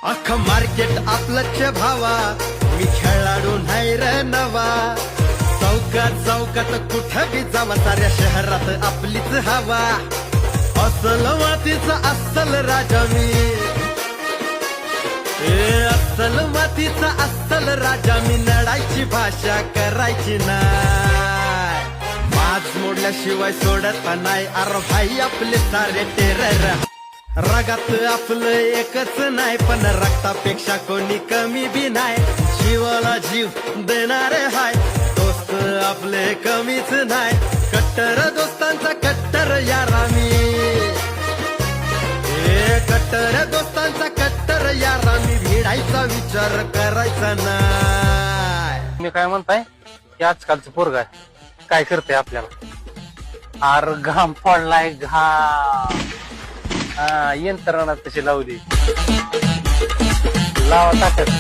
अख्ख market आपलंच भावा, मी खेळाडू नाही रे नवा. चौकात चौकात कुठं बी जावा, साऱ्या शहरात आपलीच हवा. अस्सल मातीचा अस्सल राजा मी, अस्सल मातीचा अस्सल राजा मी. लढायची भाषा करायची नाय, माज मोडल्याशिवाय सोडत नाही. अरे भाई आपले सारे टेरर, रगात आपलं एकच नाही, पण रक्तापेक्षा कोणी कमी बी नाही. जीवाला जीव देणारे हाय, दोस्त आपले कमीच नाही. कट्टर दोस्तांचा कट्टर यारा मी, कट्टर दोस्तांचा कट्टर यारा मी. भिडायचा विचार करायचा नाही. मी काय म्हणताय की आजकालचं पोरग आहे काय करते आपल्याला, आर घाम पडलाय घाम. यंत्रणा तशी लावली, लावा ताकद.